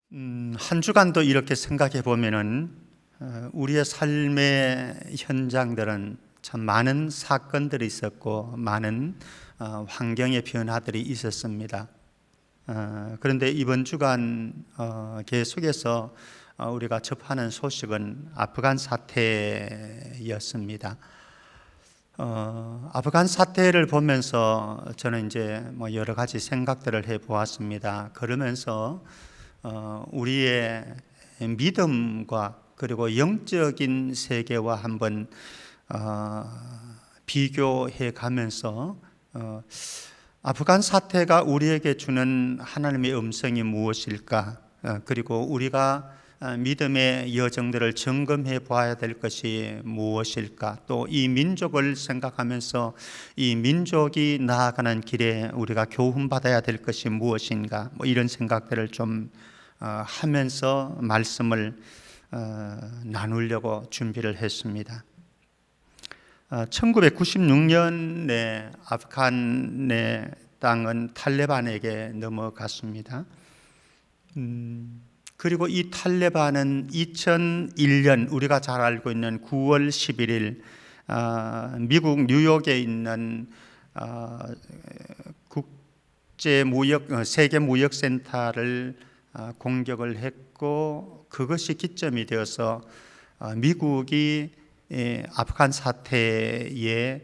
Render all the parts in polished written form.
한 주간도 이렇게 생각해 보면은 우리의 삶의 현장들은 참 많은 사건들이 있었고 많은 환경의 변화들이 있었습니다. 그런데 이번 주간 계속해서 우리가 접하는 소식은 아프간 사태였습니다. 아프간 사태를 보면서 저는 이제 여러 가지 생각들을 해 보았습니다. 그러면서 우리의 믿음과 그리고 영적인 세계와 한번 비교해 가면서 아프간 사태가 우리에게 주는 하나님의 음성이 무엇일까? 그리고 우리가 믿음의 여정들을 점검해 봐야 될 것이 무엇일까? 또 이 민족을 생각하면서 이 민족이 나아가는 길에 우리가 교훈받아야 될 것이 무엇인가? 이런 생각들을 좀 하면서 말씀을 나누려고 준비를 했습니다. 1996년에 아프간의 땅은 탈레반에게 넘어갔습니다. 그리고 이 탈레반은 2001년 우리가 잘 알고 있는 9월 11일 미국 뉴욕에 있는 세계무역센터를 공격을 했고 그것이 기점이 되어서 미국이 아프간 사태에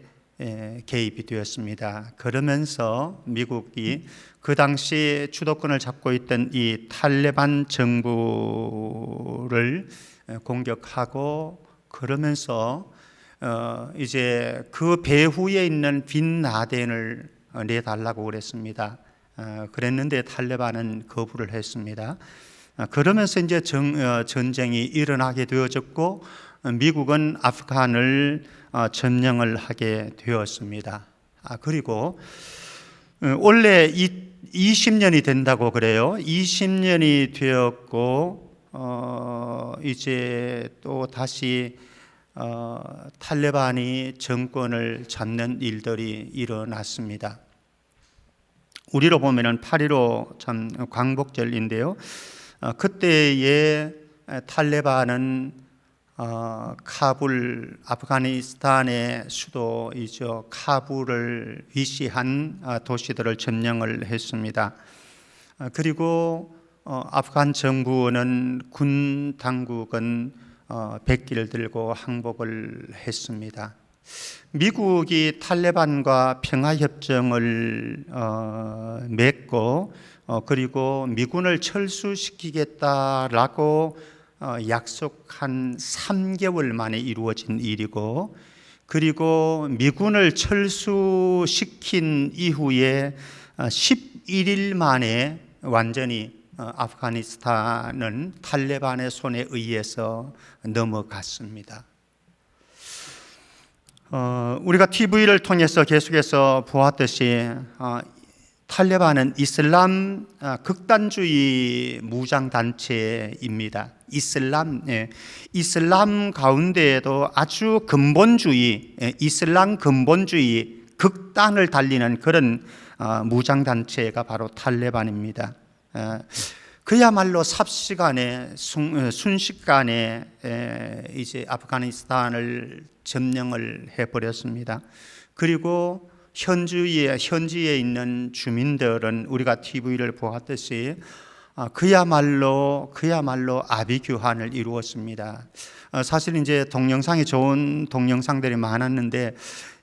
개입이 되었습니다. 그러면서 미국이 그 당시 주도권을 잡고 있던 이 탈레반 정부를 공격하고 그러면서 이제 그 배후에 있는 빈 라덴을 내달라고 그랬습니다. 그랬는데 탈레반은 거부를 했습니다. 그러면서 이제 전쟁이 일어나게 되어졌고 미국은 아프간을 점령을 하게 되었습니다. 그리고 원래 20년이 된다고 그래요. 20년이 되었고 이제 또 다시 탈레반이 정권을 잡는 일들이 일어났습니다. 우리로 보면은 8.15 참 광복절인데요. 그때의 탈레반은 카불, 아프가니스탄의 수도이죠. 카불을 위시한 도시들을 점령을 했습니다. 그리고 아프간 정부는 군 당국은 백기를 들고 항복을 했습니다. 미국이 탈레반과 평화협정을 맺고 그리고 미군을 철수시키겠다라고 약속한 3개월 만에 이루어진 일이고 그리고 미군을 철수시킨 이후에 11일 만에 완전히 아프가니스탄은 탈레반의 손에 의해서 넘어갔습니다. 우리가 TV를 통해서 계속해서 보았듯이 탈레반은 이슬람 극단주의 무장단체입니다. 이슬람 가운데에도 아주 근본주의, 이슬람 근본주의 극단을 달리는 그런 무장단체가 바로 탈레반입니다. 그야말로 삽시간에 순식간에 이제 아프가니스탄을 점령을 해버렸습니다. 그리고 현지에 있는 주민들은 우리가 TV를 보았듯이 그야말로 아비규환을 이루었습니다. 사실 이제 동영상이 좋은 동영상들이 많았는데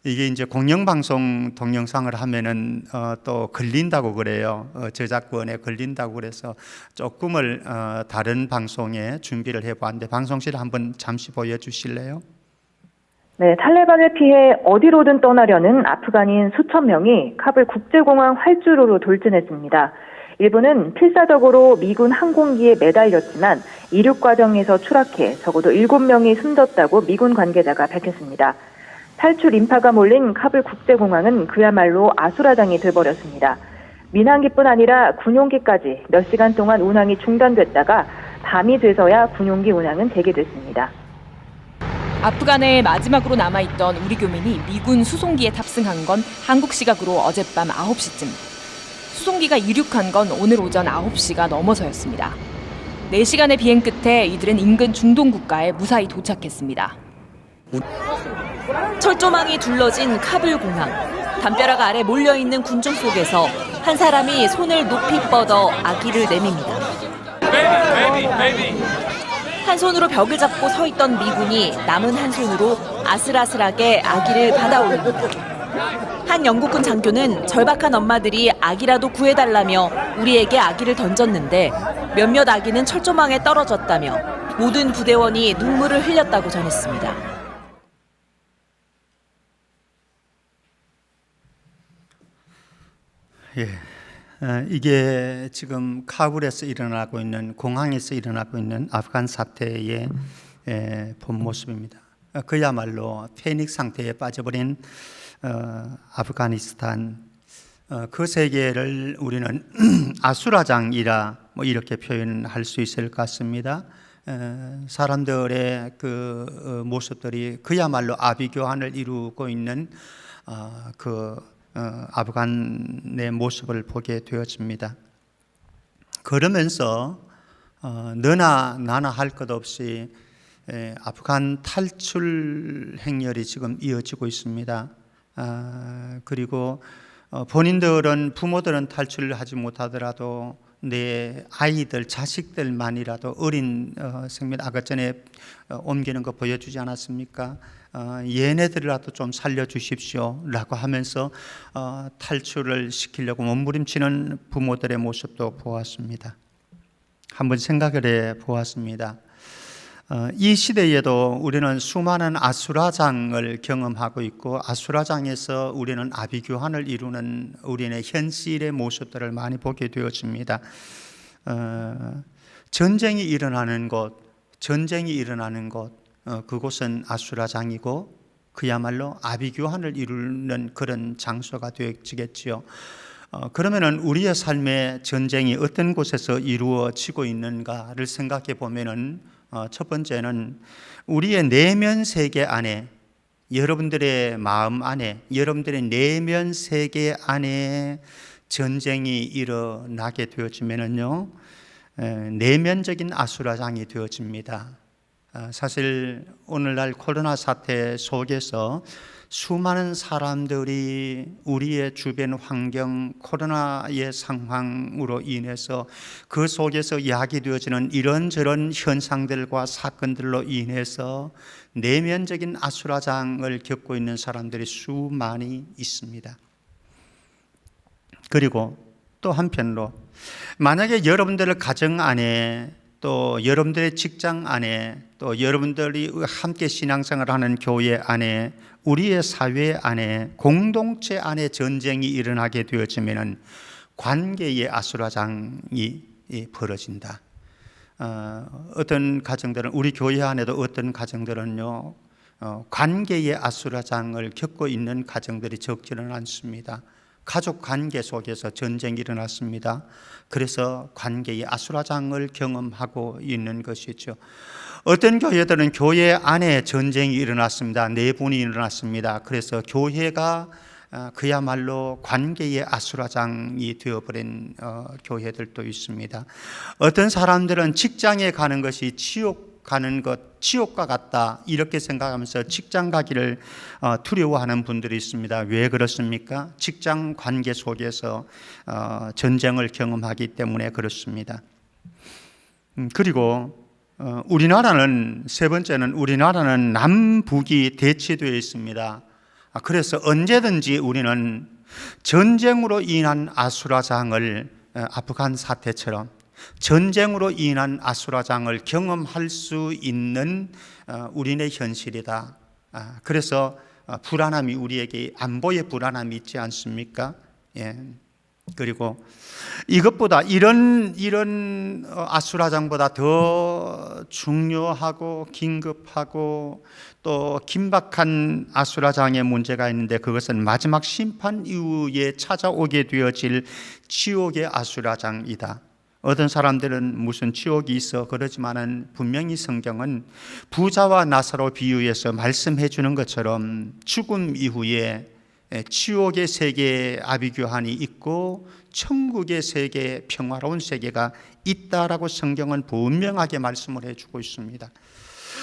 이게 이제 공영방송 동영상을 하면은 또 걸린다고 그래요. 저작권에 걸린다고 그래서 조금을 다른 방송에 준비를 해봤는데 방송실 한번 잠시 보여주실래요? 네, 탈레반을 피해 어디로든 떠나려는 아프간인 수천 명이 카불 국제공항 활주로로 돌진했습니다. 일부는 필사적으로 미군 항공기에 매달렸지만 이륙 과정에서 추락해 적어도 7명이 숨졌다고 미군 관계자가 밝혔습니다. 탈출 인파가 몰린 카불 국제공항은 그야말로 아수라장이 돼버렸습니다. 민항기뿐 아니라 군용기까지 몇 시간 동안 운항이 중단됐다가 밤이 돼서야 군용기 운항은 재개됐습니다. 아프간에 마지막으로 남아있던 우리 교민이 미군 수송기에 탑승한 건 한국 시각으로 어젯밤 9시쯤. 수송기가 이륙한 건 오늘 오전 9시가 넘어서였습니다. 4시간의 비행 끝에 이들은 인근 중동 국가에 무사히 도착했습니다. 철조망이 둘러진 카불 공항. 담벼락 아래 몰려있는 군중 속에서 한 사람이 손을 높이 뻗어 아기를 내밉니다. 한 손으로 벽을 잡고 서 있던 미군이 남은 한 손으로 아슬아슬하게 아기를 받아올립니다. 한 영국군 장교는 절박한 엄마들이 아기라도 구해달라며 우리에게 아기를 던졌는데 몇몇 아기는 철조망에 떨어졌다며 모든 부대원이 눈물을 흘렸다고 전했습니다. 예, 이게 지금 카불에서 일어나고 있는 공항에서 일어나고 있는 아프간 사태의 본 모습입니다. 그야말로 패닉 상태에 빠져버린 아프가니스탄, 그 세계를 우리는 아수라장이라 이렇게 표현할 수 있을 것 같습니다. 사람들의 그 모습들이 그야말로 아비규환을 이루고 있는 아프간의 모습을 보게 되어집니다. 그러면서 너나 나나 할 것 없이 아프간 탈출 행렬이 지금 이어지고 있습니다. 그리고 본인들은 부모들은 탈출을 하지 못하더라도 내 아이들, 자식들만이라도 어린 생명 아까 전에 옮기는 거 보여주지 않았습니까? 얘네들이라도 좀 살려주십시오 라고 하면서 탈출을 시키려고 몸부림치는 부모들의 모습도 보았습니다. 한번 생각을 해 보았습니다. 이 시대에도 우리는 수많은 아수라장을 경험하고 있고 아수라장에서 우리는 아비규환을 이루는 우리의 현실의 모습들을 많이 보게 되어집니다. 전쟁이 일어나는 곳, 그곳은 아수라장이고 그야말로 아비규환을 이루는 그런 장소가 되어지겠지요. 그러면은 우리의 삶의 전쟁이 어떤 곳에서 이루어지고 있는가를 생각해 보면은 첫 번째는 우리의 내면 세계 안에, 여러분들의 마음 안에, 여러분들의 내면 세계 안에 전쟁이 일어나게 되어지면은요, 내면적인 아수라장이 되어집니다. 사실 오늘날 코로나 사태 속에서 수많은 사람들이 우리의 주변 환경, 코로나의 상황으로 인해서 그 속에서 야기되어지는 이런저런 현상들과 사건들로 인해서 내면적인 아수라장을 겪고 있는 사람들이 수많이 있습니다. 그리고 또 한편으로 만약에 여러분들의 가정 안에 또 여러분들의 직장 안에 또 여러분들이 함께 신앙생활을 하는 교회 안에 우리의 사회 안에 공동체 안에 전쟁이 일어나게 되어지면 관계의 아수라장이 벌어진다. 어떤 가정들은 우리 교회 안에도 어떤 가정들은요 관계의 아수라장을 겪고 있는 가정들이 적지는 않습니다. 가족 관계 속에서 전쟁이 일어났습니다. 그래서 관계의 아수라장을 경험하고 있는 것이죠. 어떤 교회들은 교회 안에 전쟁이 일어났습니다. 내분이 일어났습니다. 그래서 교회가 그야말로 관계의 아수라장이 되어버린 교회들도 있습니다. 어떤 사람들은 직장에 가는 것이 지옥과 같다 이렇게 생각하면서 직장 가기를 두려워하는 분들이 있습니다. 왜 그렇습니까? 직장 관계 속에서 전쟁을 경험하기 때문에 그렇습니다. 그리고 우리나라는 세 번째는 우리나라는 남북이 대치되어 있습니다. 그래서 언제든지 우리는 전쟁으로 인한 아수라장을 아프간 사태처럼 전쟁으로 인한 아수라장을 경험할 수 있는 우리의 현실이다. 그래서 불안함이 우리에게 안보의 불안함이 있지 않습니까? 예. 그리고 이것보다 이런 아수라장보다 더 중요하고 긴급하고 또 긴박한 아수라장의 문제가 있는데 그것은 마지막 심판 이후에 찾아오게 되어질 지옥의 아수라장이다. 어떤 사람들은 무슨 지옥이 있어 그러지만은 분명히 성경은 부자와 나사로 비유해서 말씀해 주는 것처럼 죽음 이후에 지옥의 세계에 아비규환이 있고 천국의 세계, 평화로운 세계가 있다라고 성경은 분명하게 말씀을 해주고 있습니다.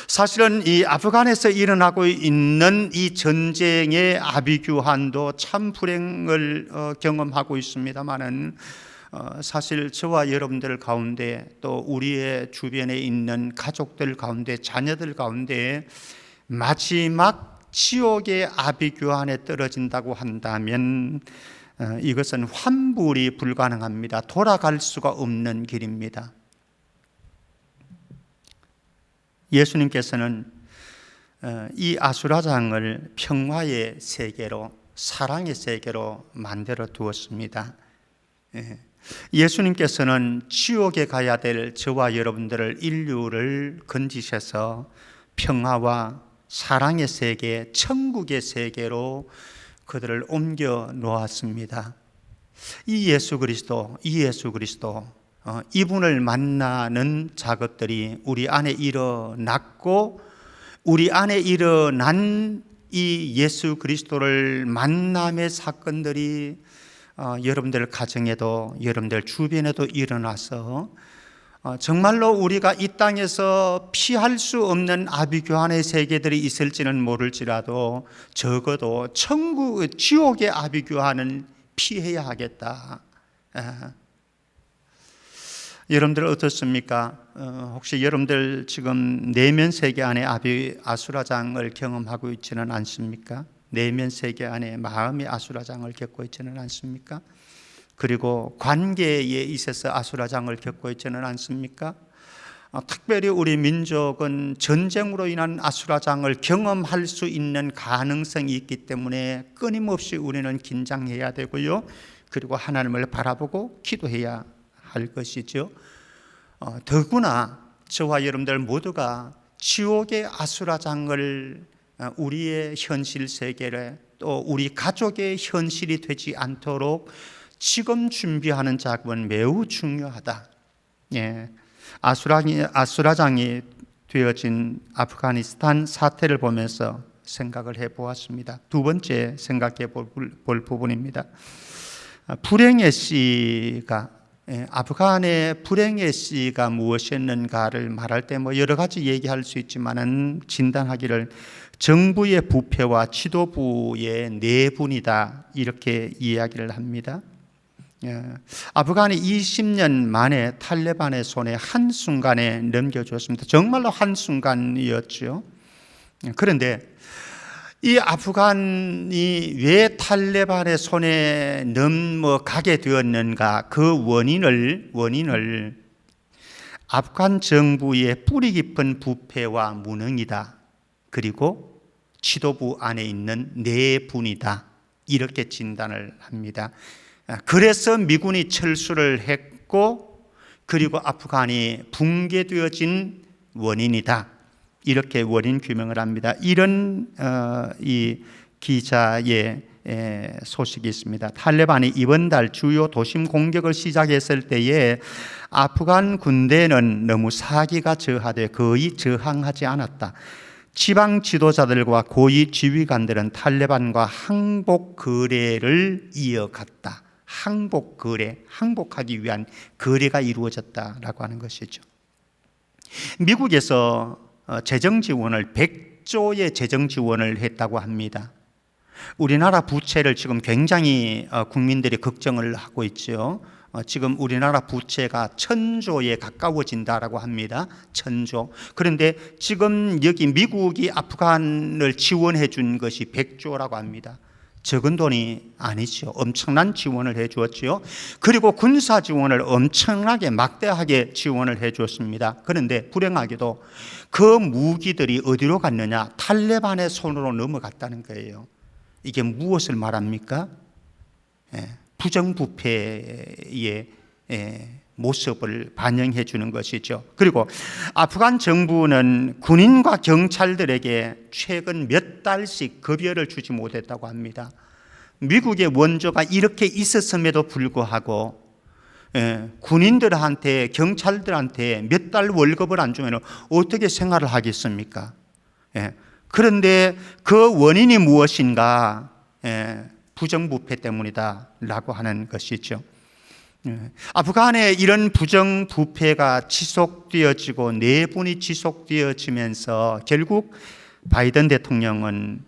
사실은 이 아프간에서 일어나고 있는 이 전쟁의 아비규환도 참 불행을 경험하고 있습니다만은 사실 저와 여러분들 가운데 또 우리의 주변에 있는 가족들 가운데 자녀들 가운데 마지막 지옥의 아비규환에 떨어진다고 한다면 이것은 환불이 불가능합니다. 돌아갈 수가 없는 길입니다. 예수님께서는 이 아수라장을 평화의 세계로, 사랑의 세계로 만들어 두었습니다. 예수님께서는 지옥에 가야 될 저와 여러분들을, 인류를 건지셔서 평화와 사랑의 세계, 천국의 세계로 그들을 옮겨 놓았습니다. 이 예수 그리스도 이분을 만나는 작업들이 우리 안에 일어났고, 우리 안에 일어난 이 예수 그리스도를 만남의 사건들이 여러분들 가정에도, 여러분들 주변에도 일어나서 정말로 우리가 이 땅에서 피할 수 없는 아비규환의 세계들이 있을지는 모를지라도 적어도 지옥의 아비규환은 피해야 하겠다. 여러분들 어떻습니까? 혹시 여러분들 지금 내면 세계 안에 아수라장을 경험하고 있지는 않습니까? 내면 세계 안에 마음의 아수라장을 겪고 있지는 않습니까? 그리고 관계에 있어서 아수라장을 겪고 있지는 않습니까? 특별히 우리 민족은 전쟁으로 인한 아수라장을 경험할 수 있는 가능성이 있기 때문에 끊임없이 우리는 긴장해야 되고요. 그리고 하나님을 바라보고 기도해야 할 것이죠. 더구나 저와 여러분들 모두가 지옥의 아수라장을 우리의 현실 세계에, 또 우리 가족의 현실이 되지 않도록 지금 준비하는 작업은 매우 중요하다. 아수라장이 되어진 아프가니스탄 사태를 보면서 생각을 해보았습니다. 두 번째 생각해 볼 부분입니다. 불행의 씨가, 아프간의 불행의 씨가 무엇이었는가를 말할 때 여러 가지 얘기할 수 있지만은 진단하기를 정부의 부패와 지도부의 내분이다, 이렇게 이야기를 합니다. 아프간이 20년 만에 탈레반의 손에 한순간에 넘겨줬습니다. 정말로 한순간이었죠. 그런데 이 아프간이 왜 탈레반의 손에 넘어가게 되었는가, 그 원인을 아프간 정부의 뿌리 깊은 부패와 무능이다, 그리고 지도부 안에 있는 내분이다, 이렇게 진단을 합니다. 그래서 미군이 철수를 했고, 그리고 아프간이 붕괴되어진 원인이다, 이렇게 원인 규명을 합니다. 이런 이 기자의 소식이 있습니다. 탈레반이 이번 달 주요 도심 공격을 시작했을 때에 아프간 군대는 너무 사기가 저하돼 거의 저항하지 않았다. 지방 지도자들과 고위 지휘관들은 탈레반과 항복 거래를 이어갔다. 항복 거래, 항복하기 위한 거래가 이루어졌다라고 하는 것이죠. 미국에서 재정 지원을 100조의 재정 지원을 했다고 합니다. 우리나라 부채를 지금 굉장히 국민들이 걱정을 하고 있죠. 지금 우리나라 부채가 1000조에 가까워진다라고 합니다. 1000조. 그런데 지금 여기 미국이 아프간을 지원해 준 것이 100조라고 합니다. 적은 돈이 아니죠. 엄청난 지원을 해 주었죠. 그리고 군사 지원을 엄청나게 막대하게 지원을 해 주었습니다. 그런데 불행하게도 그 무기들이 어디로 갔느냐? 탈레반의 손으로 넘어갔다는 거예요. 이게 무엇을 말합니까? 부정부패의 모습을 반영해 주는 것이죠. 그리고 아프간 정부는 군인과 경찰들에게 최근 몇 달씩 급여를 주지 못했다고 합니다. 미국의 원조가 이렇게 있었음에도 불구하고 군인들한테, 경찰들한테 몇 달 월급을 안 주면 어떻게 생활을 하겠습니까? 그런데 그 원인이 무엇인가? 부정부패 때문이다라고 하는 것이죠. 아프간에 이런 부정부패가 지속되어지고 내분이 지속되어지면서 결국 바이든 대통령은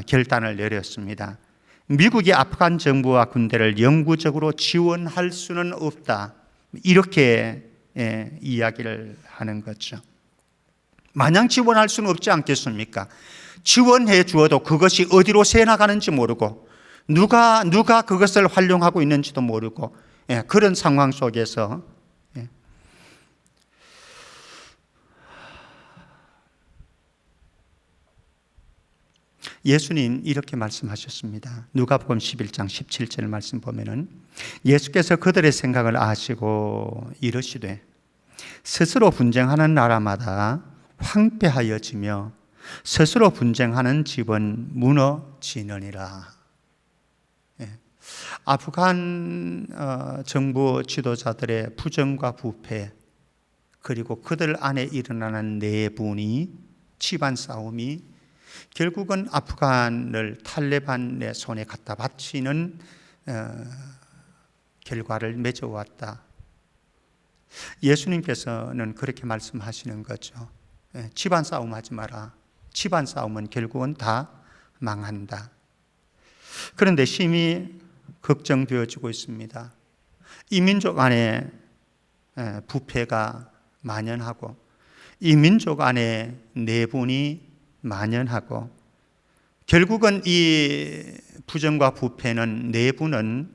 결단을 내렸습니다. 미국이 아프간 정부와 군대를 영구적으로 지원할 수는 없다. 이렇게 이야기를 하는 거죠. 마냥 지원할 수는 없지 않겠습니까? 지원해 주어도 그것이 어디로 새나가는지 모르고 누가 그것을 활용하고 있는지도 모르고 그런 상황 속에서 예수님 이렇게 말씀하셨습니다. 누가복음 11장 17절 말씀 보면은 예수께서 그들의 생각을 아시고 이르시되 스스로 분쟁하는 나라마다 황폐하여지며 스스로 분쟁하는 집은 무너지느니라. 아프간 정부 지도자들의 부정과 부패 그리고 그들 안에 일어나는 내분이 집안 싸움이 결국은 아프간을 탈레반의 손에 갖다 바치는 결과를 맺어왔다. 예수님께서는 그렇게 말씀하시는 거죠. 집안 싸움 하지 마라. 집안 싸움은 결국은 다 망한다. 그런데 심히 걱정되어지고 있습니다. 이 민족 안에 부패가 만연하고 이 민족 안에 내분이 만연하고 결국은 이 부정과 부패는 내분은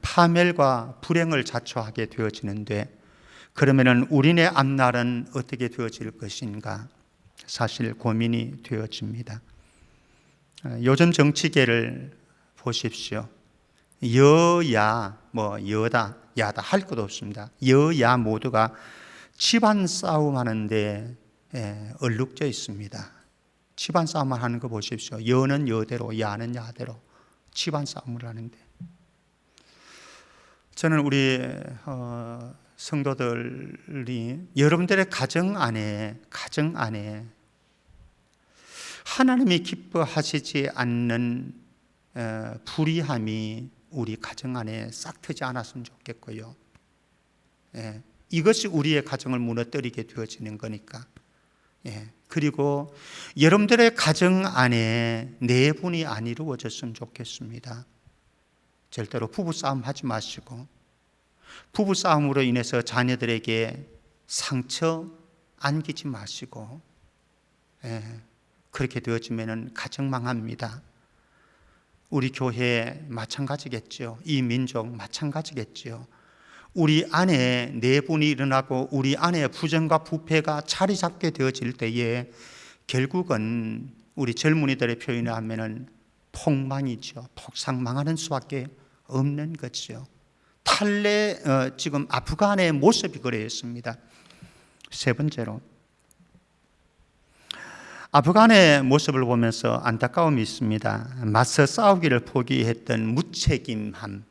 파멸과 불행을 자초하게 되어지는데 그러면은 우리네 앞날은 어떻게 되어질 것인가 사실 고민이 되어집니다. 요즘 정치계를 보십시오. 여야 여다 야다 할 것도 없습니다. 여야 모두가 집안 싸움 하는데 얼룩져 있습니다. 집안 싸움을 하는 거 보십시오. 여는 여대로 야는 야대로 집안 싸움을 하는데 저는 우리 성도들이 여러분들의 가정 안에 하나님이 기뻐하시지 않는 불의함이 우리 가정 안에 싹트지 않았으면 좋겠고요. 이것이 우리의 가정을 무너뜨리게 되어지는 거니까. 그리고 여러분들의 가정 안에 내분이 안 이루어졌으면 좋겠습니다. 절대로 부부싸움 하지 마시고 부부싸움으로 인해서 자녀들에게 상처 안기지 마시고 그렇게 되어지면 가정 망합니다. 우리 교회 마찬가지겠죠. 이 민족 마찬가지겠죠. 우리 안에 내분이 일어나고 우리 안에 부정과 부패가 자리 잡게 되어질 때에 결국은 우리 젊은이들의 표현을 하면은 폭망이죠. 폭삭망하는 수밖에 없는 거죠. 지금 아프간의 모습이 그랬습니다. 세 번째로 아프간의 모습을 보면서 안타까움이 있습니다. 맞서 싸우기를 포기했던 무책임함,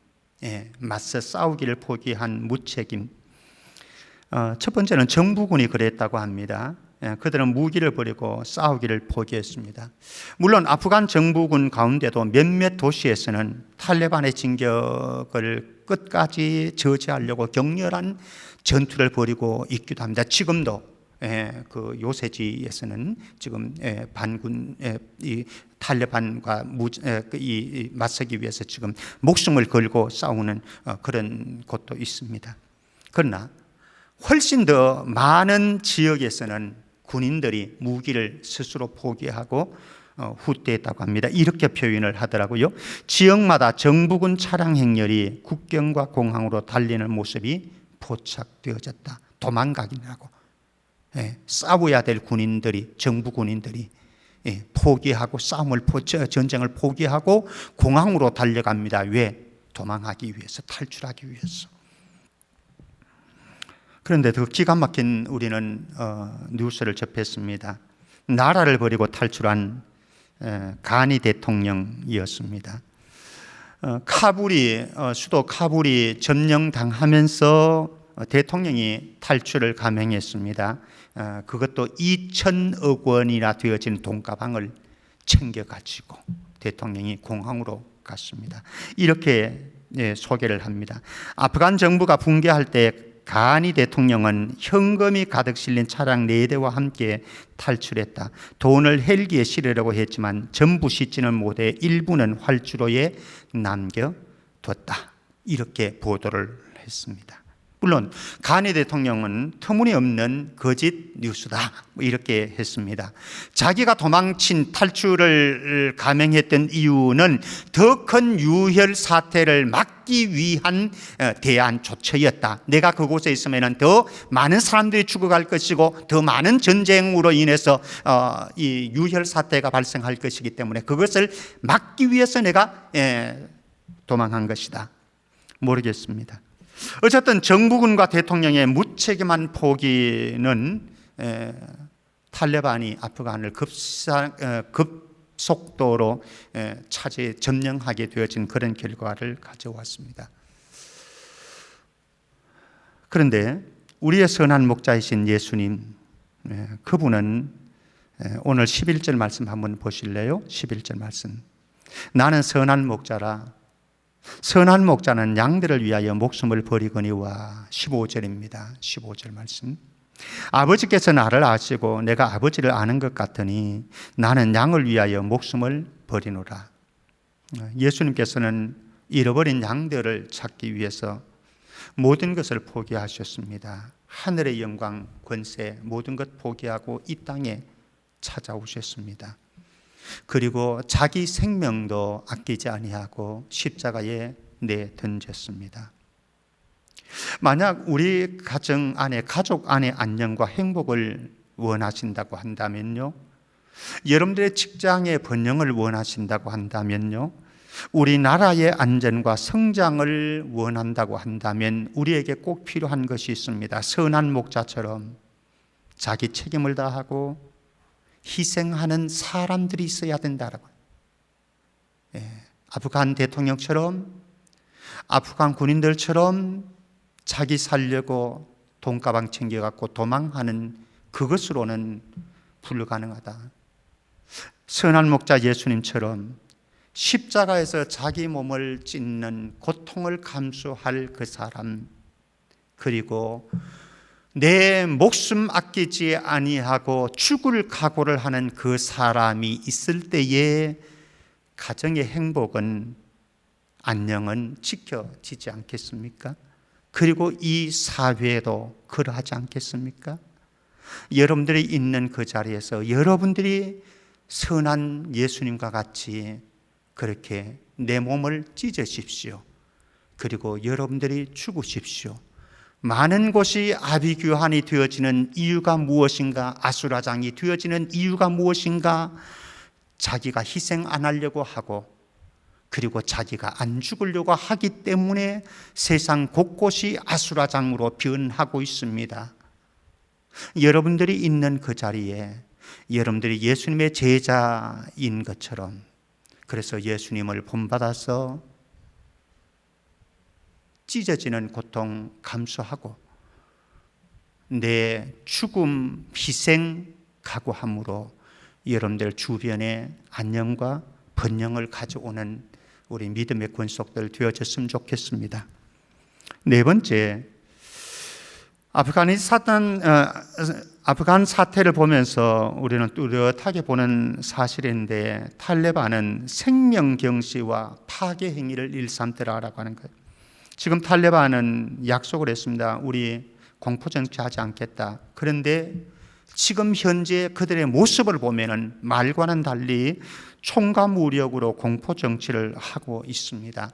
맞서 싸우기를 포기한 무책임. 첫 번째는 정부군이 그랬다고 합니다. 그들은 무기를 버리고 싸우기를 포기했습니다. 물론 아프간 정부군 가운데도 몇몇 도시에서는 탈레반의 진격을 끝까지 저지하려고 격렬한 전투를 벌이고 있기도 합니다. 지금도 그 요새지에서는 지금 반군 이 탈레반과 맞서기 위해서 지금 목숨을 걸고 싸우는 그런 곳도 있습니다. 그러나 훨씬 더 많은 지역에서는 군인들이 무기를 스스로 포기하고 후퇴했다고 합니다. 이렇게 표현을 하더라고요. 지역마다 정부군 차량 행렬이 국경과 공항으로 달리는 모습이 포착되어졌다. 도망가기라고. 싸워야 될 군인들이 정부 군인들이 포기하고 전쟁을 포기하고 공항으로 달려갑니다. 왜? 도망하기 위해서, 탈출하기 위해서. 그런데 더 기가 막힌 우리는 뉴스를 접했습니다. 나라를 버리고 탈출한 가니 대통령이었습니다. 수도 카불이 점령당하면서 대통령이 탈출을 감행했습니다. 그것도 2,000억 원이나 되어진 돈가방을 챙겨가지고 대통령이 공항으로 같습니다. 이렇게 소개를 합니다. 아프간 정부가 붕괴할 때 가니 대통령은 현금이 가득 실린 차량 4대와 함께 탈출했다. 돈을 헬기에 실으려고 했지만 전부 싣지는 못해 일부는 활주로에 남겨뒀다. 이렇게 보도를 했습니다. 물론 가니 대통령은 터무니없는 거짓 뉴스다 이렇게 했습니다. 자기가 도망친 탈출을 감행했던 이유는 더 큰 유혈 사태를 막기 위한 대안 조처였다. 내가 그곳에 있으면 더 많은 사람들이 죽어갈 것이고 더 많은 전쟁으로 인해서 이 유혈 사태가 발생할 것이기 때문에 그것을 막기 위해서 내가 도망한 것이다. 모르겠습니다. 어쨌든 정부군과 대통령의 무책임한 포기는 탈레반이 아프간을 급속도로 점령하게 되어진 그런 결과를 가져왔습니다. 그런데 우리의 선한 목자이신 예수님, 그분은 오늘 11절 말씀 한번 보실래요? 11절 말씀. 나는 선한 목자라. 선한 목자는 양들을 위하여 목숨을 버리거니와. 15절입니다. 15절 말씀. 아버지께서 나를 아시고 내가 아버지를 아는 것 같으니 나는 양을 위하여 목숨을 버리노라. 예수님께서는 잃어버린 양들을 찾기 위해서 모든 것을 포기하셨습니다. 하늘의 영광, 권세, 모든 것 포기하고 이 땅에 찾아오셨습니다. 그리고 자기 생명도 아끼지 아니하고 십자가에 내던졌습니다. 만약 우리 가정 안에, 가족 안에 안녕과 행복을 원하신다고 한다면요, 여러분들의 직장의 번영을 원하신다고 한다면요, 우리나라의 안전과 성장을 원한다고 한다면 우리에게 꼭 필요한 것이 있습니다. 선한 목자처럼 자기 책임을 다하고 희생하는 사람들이 있어야 된다라고. 아프간 대통령처럼, 아프간 군인들처럼 자기 살려고 돈가방 챙겨갖고 도망하는 그것으로는 불가능하다. 선한 목자 예수님처럼 십자가에서 자기 몸을 찢는 고통을 감수할 그 사람, 그리고 내 목숨 아끼지 아니하고 죽을 각오를 하는 그 사람이 있을 때에 가정의 행복은, 안녕은 지켜지지 않겠습니까? 그리고 이 사회도 그러하지 않겠습니까? 여러분들이 있는 그 자리에서 여러분들이 선한 예수님과 같이 그렇게 내 몸을 찢으십시오. 그리고 여러분들이 죽으십시오. 많은 곳이 아비규환이 되어지는 이유가 무엇인가? 아수라장이 되어지는 이유가 무엇인가? 자기가 희생 안 하려고 하고, 그리고 자기가 안 죽으려고 하기 때문에 세상 곳곳이 아수라장으로 변하고 있습니다. 여러분들이 있는 그 자리에 여러분들이 예수님의 제자인 것처럼, 그래서 예수님을 본받아서 찢어지는 고통 감수하고 내 죽음 희생 각오함으로 여러분들 주변에 안녕과 번영을 가져오는 우리 믿음의 권속들 되어졌으면 좋겠습니다. 네 번째, 아프간 사태를 보면서 우리는 뚜렷하게 보는 사실인데, 탈레반은 생명경시와 파괴 행위를 일삼더라라고 하는 거예요. 지금 탈레반은 약속을 했습니다. 우리 공포정치하지 않겠다. 그런데 지금 현재 그들의 모습을 보면은 말과는 달리 총과 무력으로 공포정치를 하고 있습니다.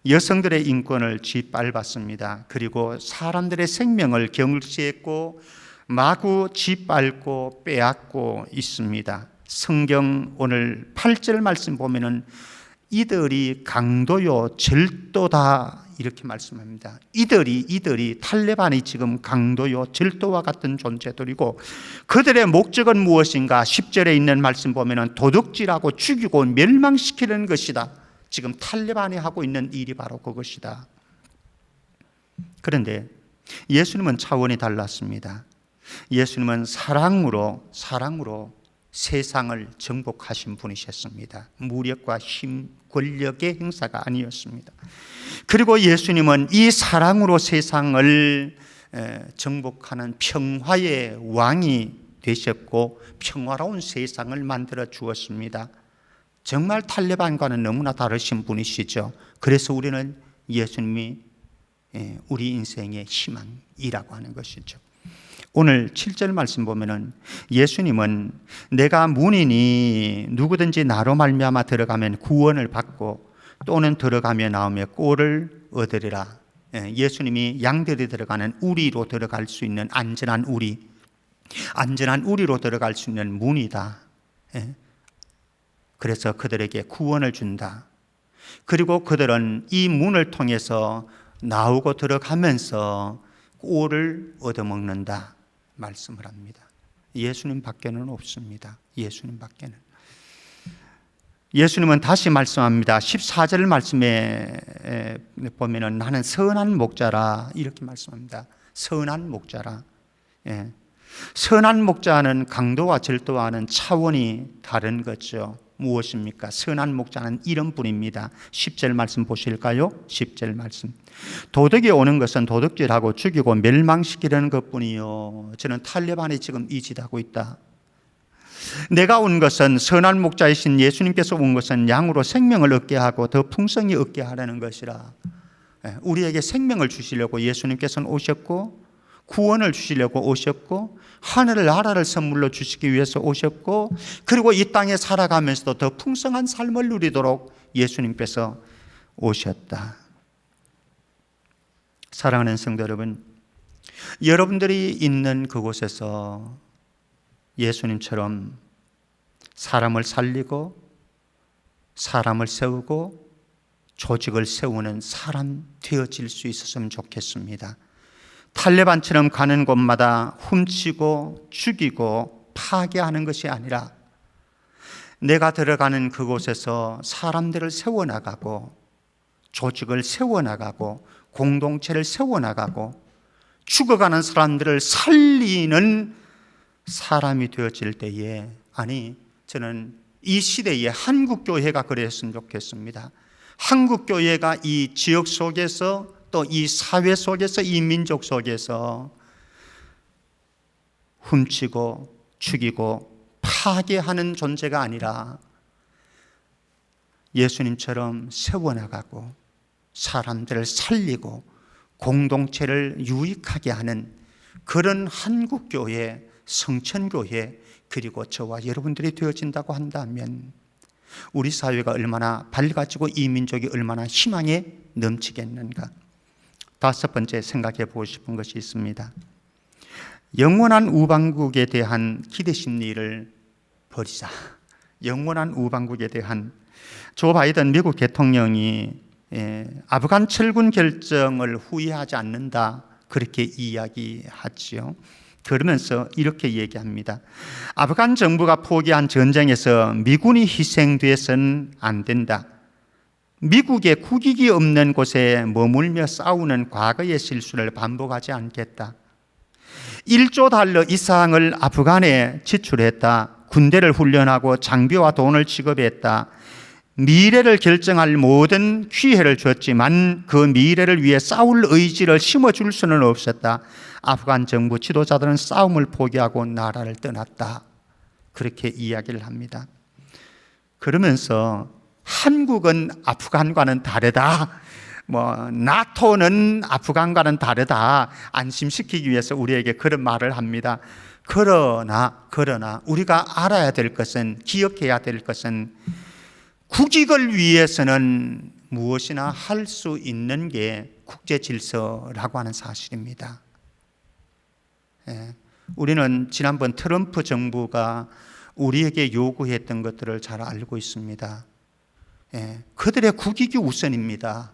여성들의 인권을 짓밟았습니다. 그리고 사람들의 생명을 경시했고 마구 짓밟고 빼앗고 있습니다. 성경 오늘 8절 말씀 보면은 이들이 강도요 절도다 이렇게 말씀합니다. 이들이 탈레반이 지금 강도요 절도와 같은 존재들이고, 그들의 목적은 무엇인가? 10절에 있는 말씀 보면은 도둑질하고 죽이고 멸망시키는 것이다. 지금 탈레반이 하고 있는 일이 바로 그것이다. 그런데 예수님은 차원이 달랐습니다. 예수님은 사랑으로 세상을 정복하신 분이셨습니다. 무력과 힘, 권력의 행사가 아니었습니다. 그리고 예수님은 이 사랑으로 세상을 정복하는 평화의 왕이 되셨고 평화로운 세상을 만들어 주었습니다. 정말 탈레반과는 너무나 다르신 분이시죠. 그래서 우리는 예수님이 우리 인생의 희망이라고 하는 것이죠. 오늘 7절 말씀 보면은 예수님은 내가 문이니 누구든지 나로 말미암아 들어가면 구원을 받고 또는 들어가며 나오며 꼴을 얻으리라. 예수님이 양들이 들어가는 우리로 들어갈 수 있는 안전한 우리로 들어갈 수 있는 문이다. 그래서 그들에게 구원을 준다. 그리고 그들은 이 문을 통해서 나오고 들어가면서 꼴을 얻어먹는다 말씀을 합니다. 예수님 밖에는 없습니다. 예수님 밖에는. 예수님은 다시 말씀합니다. 14절 말씀에 보면은 나는 선한 목자라 이렇게 말씀합니다. 선한 목자라. 선한 목자는 강도와 절도와는 차원이 다른 거죠. 무엇입니까? 선한 목자는 이런 분입니다. 10절 말씀 보실까요? 10절 말씀. 도덕이 오는 것은 도둑질하고 죽이고 멸망시키려는 것뿐이요. 저는 탈레반이 지금 이 짓하고 있다. 내가 온 것은 선한 목자이신 예수님께서 온 것은 양으로 생명을 얻게 하고 더 풍성히 얻게 하려는 것이라. 우리에게 생명을 주시려고 예수님께서는 오셨고 구원을 주시려고 오셨고 하늘을 나라를 선물로 주시기 위해서 오셨고 그리고 이 땅에 살아가면서도 더 풍성한 삶을 누리도록 예수님께서 오셨다. 사랑하는 성도 여러분, 여러분들이 있는 그곳에서 예수님처럼 사람을 살리고 사람을 세우고 조직을 세우는 사람 되어질 수 있었으면 좋겠습니다. 탈레반처럼 가는 곳마다 훔치고 죽이고 파괴하는 것이 아니라 내가 들어가는 그곳에서 사람들을 세워나가고 조직을 세워나가고 공동체를 세워나가고 죽어가는 사람들을 살리는 사람이 되어질 때에 저는 이 시대에 한국교회가 그랬으면 좋겠습니다. 한국교회가 이 지역 속에서 또 이 사회 속에서 이 민족 속에서 훔치고 죽이고 파괴하는 존재가 아니라 예수님처럼 세워나가고 사람들을 살리고 공동체를 유익하게 하는 그런 한국교회, 성천교회 그리고 저와 여러분들이 되어진다고 한다면 우리 사회가 얼마나 밝아지고 이 민족이 얼마나 희망에 넘치겠는가. 다섯 번째 생각해 보고 싶은 것이 있습니다. 영원한 우방국에 대한 기대 심리를 버리자. 영원한 우방국에 대한 조 바이든 미국 대통령이 아프간 철군 결정을 후회하지 않는다 그렇게 이야기하지요. 그러면서 이렇게 얘기합니다. 아프간 정부가 포기한 전쟁에서 미군이 희생돼서는 안 된다. 미국의 국익이 없는 곳에 머물며 싸우는 과거의 실수를 반복하지 않겠다. 1조 달러 이상을 아프간에 지출했다. 군대를 훈련하고 장비와 돈을 지급했다. 미래를 결정할 모든 기회를 줬지만 그 미래를 위해 싸울 의지를 심어줄 수는 없었다. 아프간 정부 지도자들은 싸움을 포기하고 나라를 떠났다. 그렇게 이야기를 합니다. 그러면서 한국은 아프간과는 다르다. 나토는 아프간과는 다르다. 안심시키기 위해서 우리에게 그런 말을 합니다. 그러나 우리가 알아야 될 것은, 기억해야 될 것은 국익을 위해서는 무엇이나 할 수 있는 게 국제 질서라고 하는 사실입니다. 우리는 지난번 트럼프 정부가 우리에게 요구했던 것들을 잘 알고 있습니다. 그들의 국익이 우선입니다.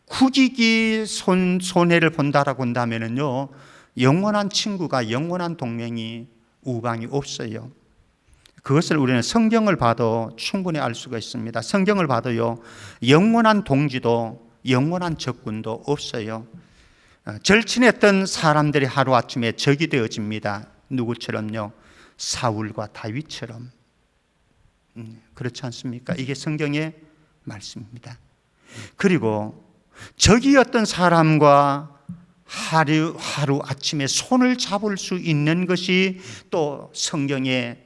국익이 손해를 본다라고 한다면요, 영원한 친구가, 영원한 동맹이, 우방이 없어요. 그것을 우리는 성경을 봐도 충분히 알 수가 있습니다. 성경을 봐도요, 영원한 동지도 영원한 적군도 없어요. 절친했던 사람들이 하루아침에 적이 되어집니다. 누구처럼요? 사울과 다윗처럼. 그렇지 않습니까? 이게 성경의 말씀입니다. 그리고 적이었던 사람과 하루 아침에 손을 잡을 수 있는 것이 또 성경의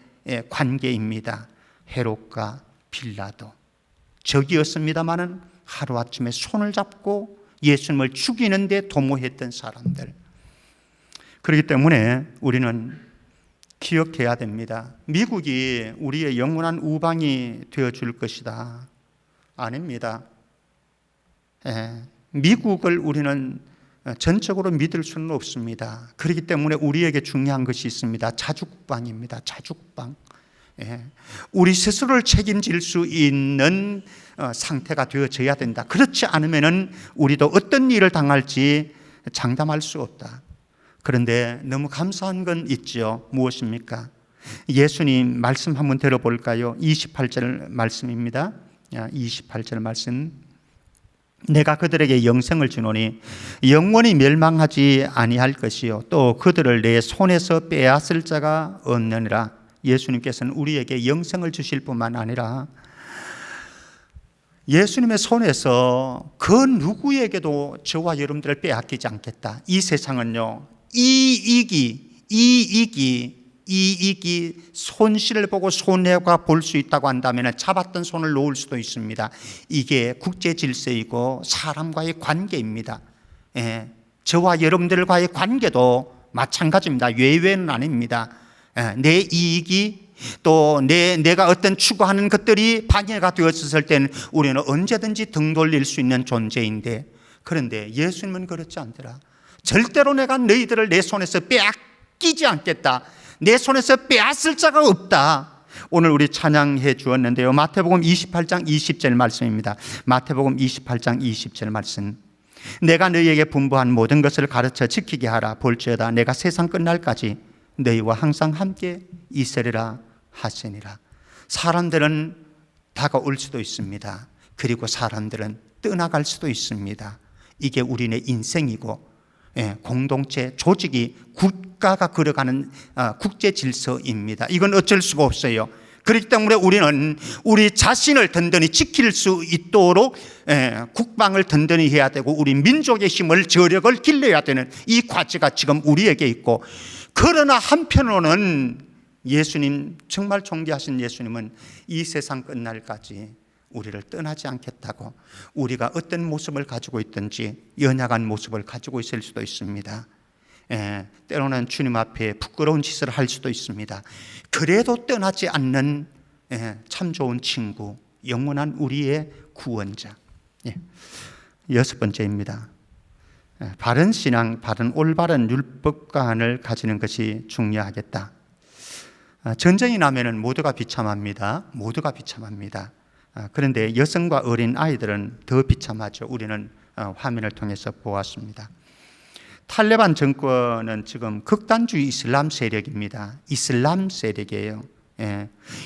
관계입니다. 헤롯과 빌라도 적이었습니다마는 하루 아침에 손을 잡고 예수님을 죽이는데 도모했던 사람들. 그렇기 때문에 우리는 기억해야 됩니다. 미국이 우리의 영원한 우방이 되어줄 것이다. 아닙니다. 미국을 우리는 전적으로 믿을 수는 없습니다. 그렇기 때문에 우리에게 중요한 것이 있습니다. 자주국방입니다. 자주국방. 우리 스스로를 책임질 수 있는 상태가 되어져야 된다. 그렇지 않으면 우리도 어떤 일을 당할지 장담할 수 없다. 그런데 너무 감사한 건 있죠. 무엇입니까? 예수님 말씀 한번 들어볼까요? 28절 말씀입니다. 28절 말씀. 내가 그들에게 영생을 주노니 영원히 멸망하지 아니할 것이요 또 그들을 내 손에서 빼앗을 자가 없느니라. 예수님께서는 우리에게 영생을 주실 뿐만 아니라 예수님의 손에서 그 누구에게도 저와 여러분들을 빼앗기지 않겠다. 이 세상은요, 이익이 손실을 보고 손해가 볼 수 있다고 한다면 잡았던 손을 놓을 수도 있습니다. 이게 국제 질서이고 사람과의 관계입니다. 저와 여러분들과의 관계도 마찬가지입니다. 외회는 아닙니다. 내 이익이 또 내가 어떤 추구하는 것들이 방해가 되었을 때는 우리는 언제든지 등 돌릴 수 있는 존재인데, 그런데 예수님은 그렇지 않더라. 절대로 내가 너희들을 내 손에서 빼앗기지 않겠다. 내 손에서 빼앗을 자가 없다. 오늘 우리 찬양해 주었는데요. 마태복음 28장 20절 말씀입니다. 마태복음 28장 20절 말씀. 내가 너희에게 분부한 모든 것을 가르쳐 지키게 하라. 볼지어다 내가 세상 끝날까지 너희와 항상 함께 있으리라 하시니라. 사람들은 다가올 수도 있습니다. 그리고 사람들은 떠나갈 수도 있습니다. 이게 우리네 인생이고 공동체, 조직이 국가가 걸어가는 국제 질서입니다. 이건 어쩔 수가 없어요. 그렇기 때문에 우리는 우리 자신을 든든히 지킬 수 있도록 국방을 든든히 해야 되고 우리 민족의 힘을 저력을 길러야 되는 이 과제가 지금 우리에게 있고, 그러나 한편으로는 예수님, 정말 존귀하신 예수님은 이 세상 끝날까지 우리를 떠나지 않겠다고, 우리가 어떤 모습을 가지고 있든지 연약한 모습을 가지고 있을 수도 있습니다. 때로는 주님 앞에 부끄러운 짓을 할 수도 있습니다. 그래도 떠나지 않는 참 좋은 친구, 영원한 우리의 구원자. 여섯 번째입니다. 바른 신앙, 바른 올바른 율법관을 가지는 것이 중요하겠다. 전쟁이 나면은 모두가 비참합니다. 모두가 비참합니다. 그런데 여성과 어린 아이들은 더 비참하죠. 우리는 화면을 통해서 보았습니다. 탈레반 정권은 지금 극단주의 이슬람 세력입니다. 이슬람 세력이에요.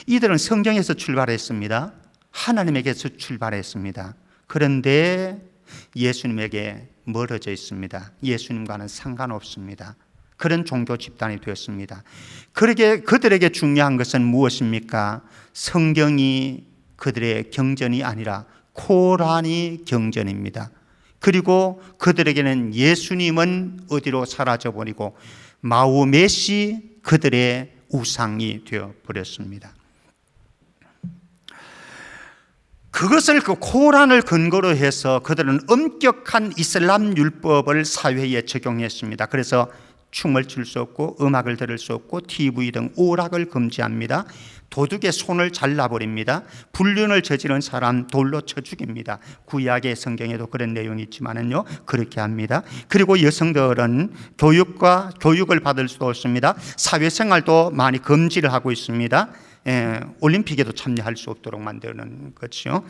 이들은 성경에서 출발했습니다. 하나님에게서 출발했습니다. 그런데 예수님에게 멀어져 있습니다. 예수님과는 상관없습니다. 그런 종교 집단이 되었습니다. 그러게 그들에게 중요한 것은 무엇입니까? 성경이 그들의 경전이 아니라 코란이 경전입니다. 그리고 그들에게는 예수님은 어디로 사라져버리고 마호멧이 그들의 우상이 되어버렸습니다. 그것을 그 코란을 근거로 해서 그들은 엄격한 이슬람 율법을 사회에 적용했습니다. 그래서 춤을 출 수 없고 음악을 들을 수 없고 TV 등 오락을 금지합니다. 도둑의 손을 잘라버립니다. 불륜을 저지른 사람 돌로 쳐 죽입니다. 구약의 성경에도 그런 내용이 있지만은요, 그렇게 합니다. 그리고 여성들은 교육을 받을 수도 없습니다. 사회생활도 많이 금지를 하고 있습니다. 올림픽에도 참여할 수 없도록 만드는 거죠.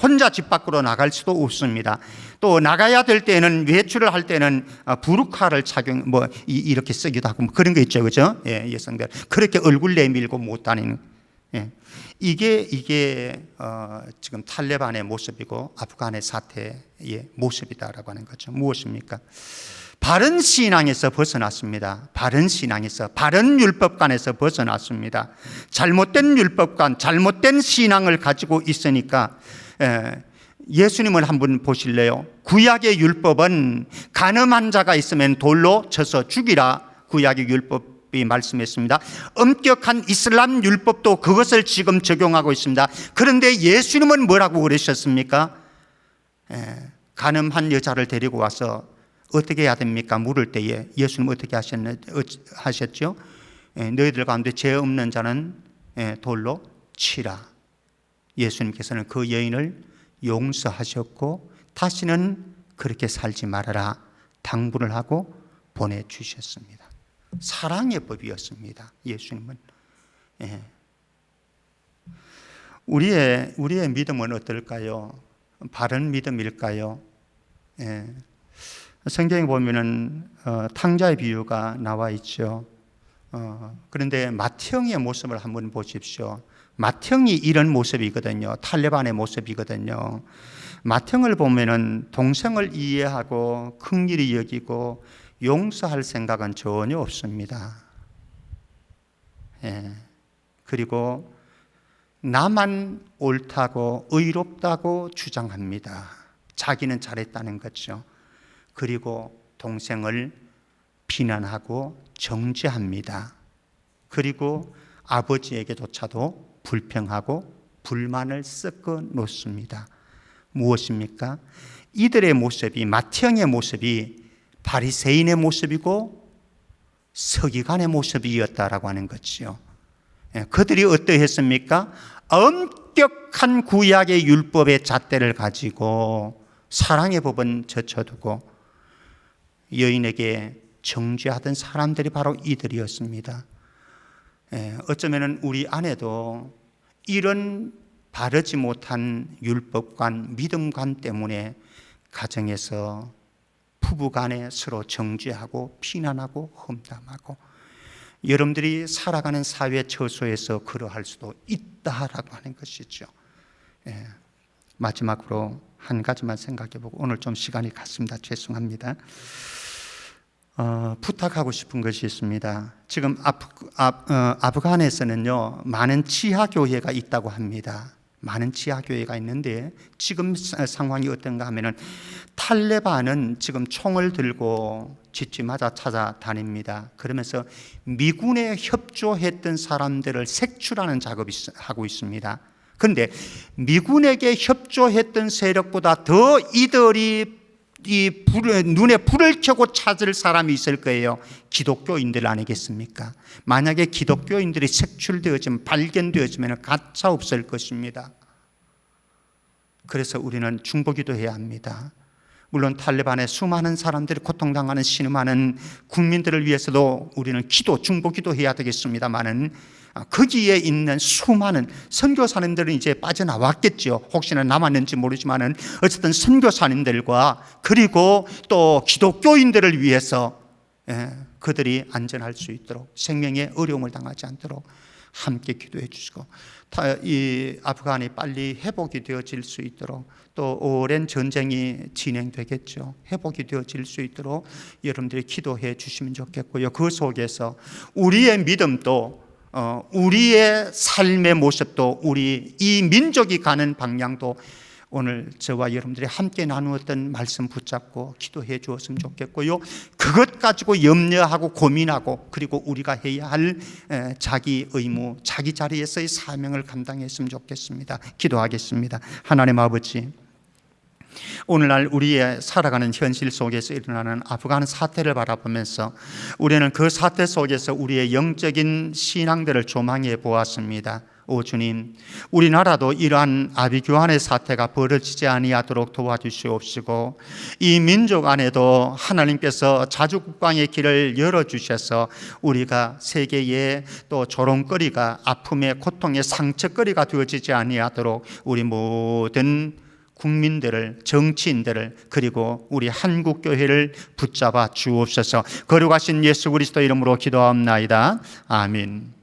혼자 집 밖으로 나갈 수도 없습니다. 또 나가야 될 때는, 외출을 할 때는 부르카를 착용, 이렇게 쓰기도 하고 그런 거 있죠, 그죠? 여성들 그렇게 얼굴 내밀고 못 다니는. 이게 지금 탈레반의 모습이고 아프간의 사태의 모습이다라고 하는 거죠. 무엇입니까? 바른 신앙에서 벗어났습니다. 바른 신앙에서, 바른 율법관에서 벗어났습니다. 잘못된 율법관, 잘못된 신앙을 가지고 있으니까 예수님을 한번 보실래요? 구약의 율법은 간음한 자가 있으면 돌로 쳐서 죽이라, 구약의 율법이 말씀했습니다. 엄격한 이슬람 율법도 그것을 지금 적용하고 있습니다. 그런데 예수님은 뭐라고 그러셨습니까? 간음한 여자를 데리고 와서 어떻게 해야 됩니까? 물을 때에 예수님 어떻게 하셨죠? 너희들 가운데 죄 없는 자는 돌로 치라. 예수님께서는 그 여인을 용서하셨고 다시는 그렇게 살지 말아라 당부를 하고 보내주셨습니다. 사랑의 법이었습니다. 예수님은. 우리의 믿음은 어떨까요? 바른 믿음일까요? 성경에 보면은 탕자의 비유가 나와 있죠. 그런데 맏형의 모습을 한번 보십시오. 맏형이 이런 모습이거든요. 탈레반의 모습이거든요. 맏형을 보면은 동생을 이해하고 긍휼히 여기고 용서할 생각은 전혀 없습니다. 그리고 나만 옳다고 의롭다고 주장합니다. 자기는 잘했다는 거죠. 그리고 동생을 비난하고 정죄합니다. 그리고 아버지에게조차도 불평하고 불만을 섞어 놓습니다. 무엇입니까? 이들의 모습이, 맏형의 모습이 바리새인의 모습이고 서기관의 모습이었다라고 하는 것이요. 그들이 어떠했습니까? 엄격한 구약의 율법의 잣대를 가지고 사랑의 법은 젖혀두고 여인에게 정죄하던 사람들이 바로 이들이었습니다. 어쩌면 우리 안에도 이런 바르지 못한 율법관, 믿음관 때문에 가정에서 부부간에 서로 정죄하고 비난하고 험담하고 여러분들이 살아가는 사회 처소에서 그러할 수도 있다라고 하는 것이죠. 마지막으로 한 가지만 생각해보고 오늘 좀 시간이 갔습니다. 죄송합니다. 부탁하고 싶은 것이 있습니다. 지금 아프간에서는요 많은 지하교회가 있다고 합니다. 많은 지하교회가 있는데 지금 상황이 어떤가 하면은 탈레반은 지금 총을 들고 집집마다 찾아다닙니다. 그러면서 미군에 협조했던 사람들을 색출하는 작업을 하고 있습니다. 그런데 미군에게 협조했던 세력보다 더 이들이 눈에 불을 켜고 찾을 사람이 있을 거예요. 기독교인들 아니겠습니까? 만약에 기독교인들이 색출되어지면, 발견되어지면 가차 없을 것입니다. 그래서 우리는 중보기도해야 합니다. 물론 탈레반의 수많은 사람들이 고통당하는 신음하는 국민들을 위해서도 우리는 중보기도해야 되겠습니다만은 거기에 있는 수많은 선교사님들은 이제 빠져나왔겠죠. 혹시나 남았는지 모르지만은 어쨌든 선교사님들과 그리고 또 기독교인들을 위해서 그들이 안전할 수 있도록, 생명에 어려움을 당하지 않도록 함께 기도해 주시고, 이 아프간이 빨리 회복이 되어질 수 있도록, 또 오랜 전쟁이 진행되겠죠. 회복이 되어질 수 있도록 여러분들이 기도해 주시면 좋겠고요. 그 속에서 우리의 믿음도 우리의 삶의 모습도, 우리 이 민족이 가는 방향도 오늘 저와 여러분들이 함께 나누었던 말씀 붙잡고 기도해 주었으면 좋겠고요. 그것 가지고 염려하고 고민하고 그리고 우리가 해야 할 자기 의무, 자기 자리에서의 사명을 감당했으면 좋겠습니다. 기도하겠습니다. 하나님 아버지, 오늘날 우리의 살아가는 현실 속에서 일어나는 아프간 사태를 바라보면서 우리는 그 사태 속에서 우리의 영적인 신앙들을 조망해 보았습니다. 오 주님, 우리나라도 이러한 아비규환의 사태가 벌어지지 아니하도록 도와주시옵시고, 이 민족 안에도 하나님께서 자주국방의 길을 열어주셔서 우리가 세계의 또 조롱거리가, 아픔의 고통의 상처거리가 되어지지 아니하도록 우리 모든 국민들을, 정치인들을, 그리고 우리 한국교회를 붙잡아 주옵소서. 거룩하신 예수 그리스도 이름으로 기도하옵나이다. 아멘.